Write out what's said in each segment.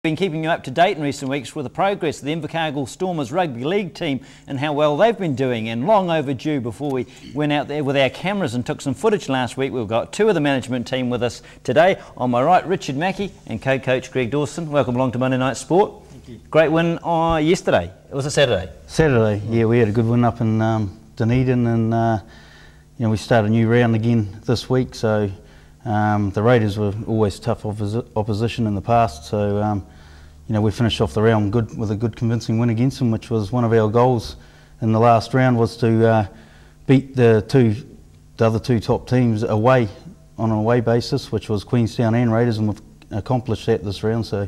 Been keeping you up to date in recent weeks with the progress of the Invercargill Stormers rugby league team and how well they've been doing, and long overdue before we went out there with our cameras and took some footage last week. We've got two of the management team with us today. On my right, Richard Mackey and co-coach Greg Dawson. Welcome along to Monday Night Sport. Thank you. Great win yesterday. It was a Saturday. Saturday, yeah, we had a good win up in Dunedin, and we start a new round again this week. So the Raiders were always tough opposition in the past. So we finished off the round good with a good convincing win against them, which was one of our goals in the last round, was to beat the other two top teams away on an away basis, which was Queenstown and Raiders, and we've accomplished that this round. So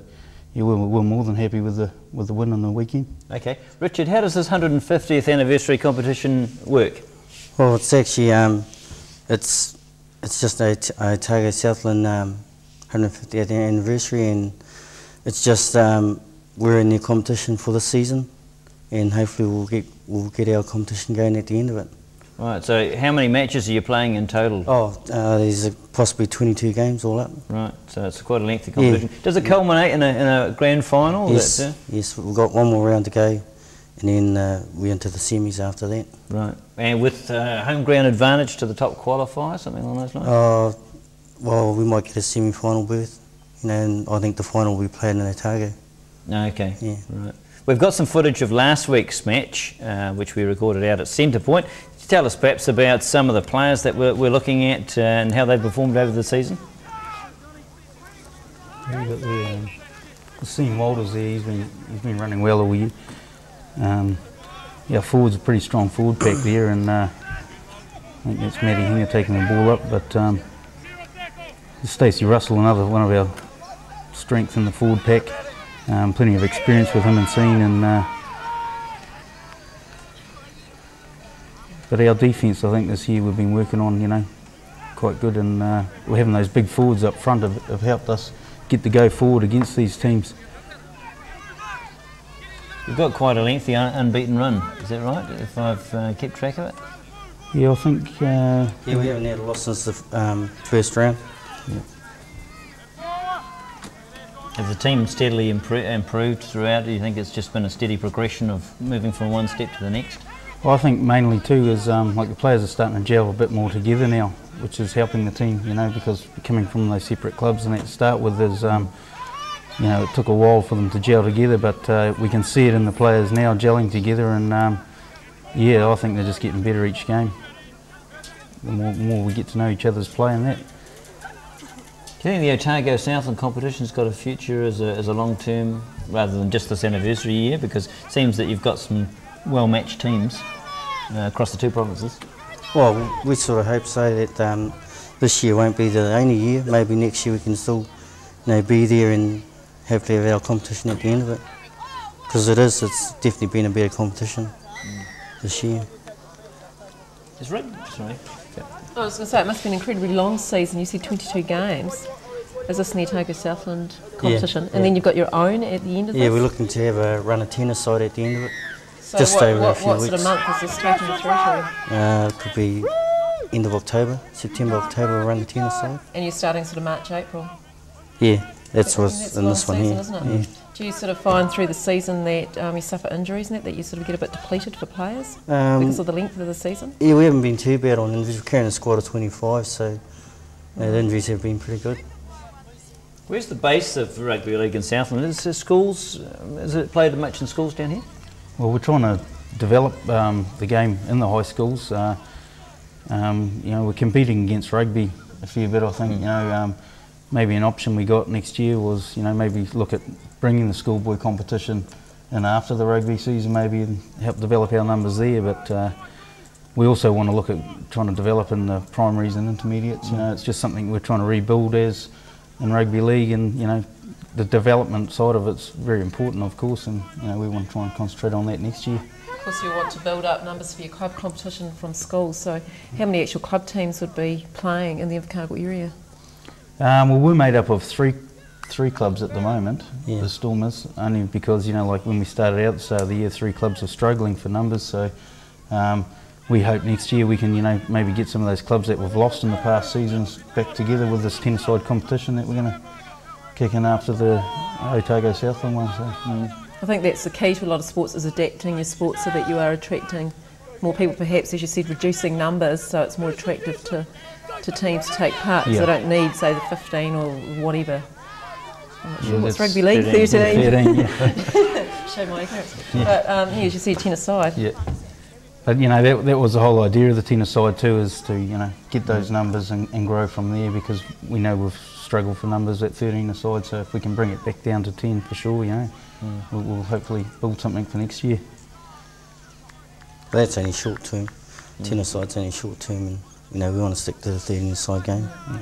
yeah, we're more than happy with the win on the weekend. Okay, Richard, how does this 150th anniversary competition work? Well, it's actually it's just Otago-Southland 150th anniversary, and it's just we're in the competition for this season, and hopefully we'll get our competition going at the end of it. Right. So how many matches are you playing in total? Oh, there's possibly 22 games all up. Right. So it's quite a lengthy competition. Yeah. Does it culminate in a grand final? Yes. Yes. We've got one more round to go, and then we're into the semis after that. Right. And with home ground advantage to the top qualifier, something along those lines? Well, we might get a semi-final berth. And I think the final will be played in Otago. Okay. Yeah. Right. We've got some footage of last week's match, which we recorded out at Centre Point. Tell us perhaps about some of the players that we're looking at and how they've performed over the season. Yeah, you've got the Sean Walters there. He's been running well all year. Our forward's a pretty strong forward pack there, and I think that's Matty Hinger taking the ball up. But Stacey Russell, another one of our strength in the forward pack. Plenty of experience with him and Sean, and but our defence, I think this year we've been working on, quite good, and we're having those big forwards up front have helped us get to go forward against these teams. You've got quite a lengthy unbeaten run, is that right? If I've kept track of it. Yeah, I think. Yeah, we haven't had a loss since the first round. Yeah. Has the team steadily improved throughout? Do you think it's just been a steady progression of moving from one step to the next? Well, I think mainly too is like the players are starting to gel a bit more together now, which is helping the team, because coming from those separate clubs and that to start with is, it took a while for them to gel together, but we can see it in the players now gelling together, and yeah, I think they're just getting better each game. The more we get to know each other's play and that. Do you think the Otago-Southland competition's got a future as a long-term, rather than just this anniversary year? Because it seems that you've got some well-matched teams across the two provinces. Well, we sort of hope so that this year won't be the only year. Maybe next year we can still, be there and hopefully have our competition at the end of it. Because it's definitely been a better competition this year. Is Rick? Sorry. I was going to say, it must have been an incredibly long season. You said 22 games. Is this an Otago-Southland competition? Yeah, and then you've got your own at the end of this? Yeah, we're looking to have a run a tennis side at the end of it. So just over a few what weeks. Sort of month is this starting through? It could be end of October, September, October, we'll run the tennis side. And you're starting sort of March, April? Yeah, that's what's in this one here. Isn't it? Yeah. Do you sort of find through the season that you suffer injuries and that you sort of get a bit depleted for players because of the length of the season? Yeah, we haven't been too bad on injuries. We're carrying a squad of 25, so the injuries have been pretty good. Where's the base of rugby league in Southland? Is it played much in schools down here? Well, we're trying to develop the game in the high schools. We're competing against rugby a fair bit, I think. Maybe an option we got next year was, maybe look at bringing the schoolboy competition in after the rugby season, maybe, and help develop our numbers there. But we also want to look at trying to develop in the primaries and intermediates. It's just something we're trying to rebuild as in rugby league, and the development side of it's very important, of course, and we want to try and concentrate on that next year. Of course, you want to build up numbers for your club competition from schools. So, how many actual club teams would be playing in the Invercargill area? Well, we're made up of three clubs at the moment, the Stormers, only because, like when we started out at the start of the year, 3 clubs were struggling for numbers, so we hope next year we can, maybe get some of those clubs that we've lost in the past seasons back together with this 10-side competition that we're going to kicking after the Otago-Southland one. So. I think that's the key to a lot of sports, is adapting your sport so that you are attracting more people, perhaps, as you said, reducing numbers so it's more attractive to teams to take part, because they don't need, say, the 15 or whatever. I'm not sure what's rugby league, 13? 13, yeah. Show my ignorance. But as you said, 10-a-side. Yeah. But you know, that was the whole idea of the 10-a-side too, is to, you know, get those numbers and grow from there, because we know we've struggled for numbers at 13-a-side, so if we can bring it back down to 10 for sure, you know, we'll hopefully build something for next year. But that's only short term. 10-a-side's only short term, and you know, we want to stick to the 13-a-side game. Yeah.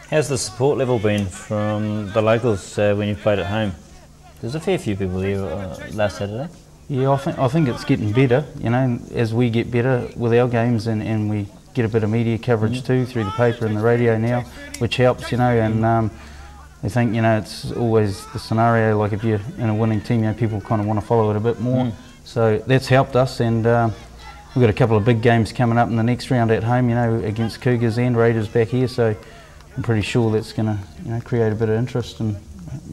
How's the support level been from the locals when you've played at home? There's a fair few people there last Saturday. Yeah, I think it's getting better, you know, as we get better with our games, and we get a bit of media coverage too through the paper and the radio now, which helps, you know, and I think, you know, it's always the scenario, like if you're in a winning team, you know, people kind of want to follow it a bit more. So that's helped us, and we've got a couple of big games coming up in the next round at home, you know, against Cougars and Raiders back here, so I'm pretty sure that's going to, you know, create a bit of interest, and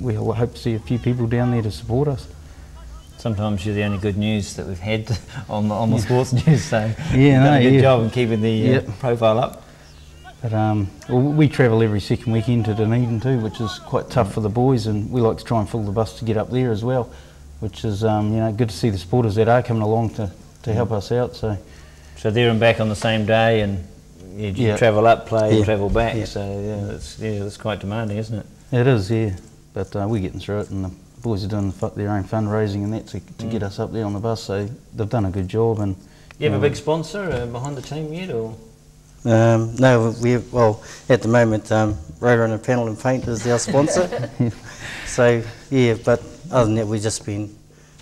we hope to see a few people down there to support us. Sometimes you're the only good news that we've had on the sports news, so yeah, you've done a good job in keeping the profile up. But well, we travel every second weekend to Dunedin too, which is quite tough for the boys, and we like to try and fill the bus to get up there as well, which is you know, good to see the supporters that are coming along to help us out. So there and back on the same day, and you travel up, play, and travel back. So that's quite demanding, isn't it? It is, yeah. But we're getting through it, and the boys are doing their own fundraising and that to get us up there on the bus. So they've done a good job. And you have a big sponsor behind the team yet, or? No, well, at the moment, Rotor and Panel and Paint is our sponsor. So yeah, but other than that, we've just been, you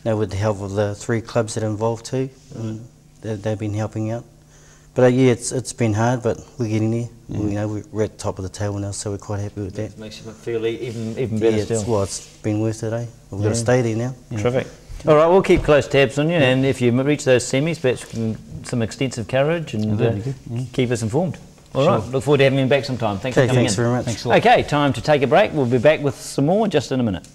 know, with the help of the 3 clubs that are involved too, they've been helping out. But yeah, it's been hard, but we're getting there. You know, we're at the top of the table now, so we're quite happy with that. It makes you feel even better still. Well, it's been worth it, eh? We've got to stay there now. Terrific. All right, we'll keep close tabs on you, and if you reach those semis, perhaps some extensive coverage, and keep us informed. All right, look forward to having you back sometime. Thanks for coming in. Thanks very much. Okay, time to take a break. We'll be back with some more in just in a minute.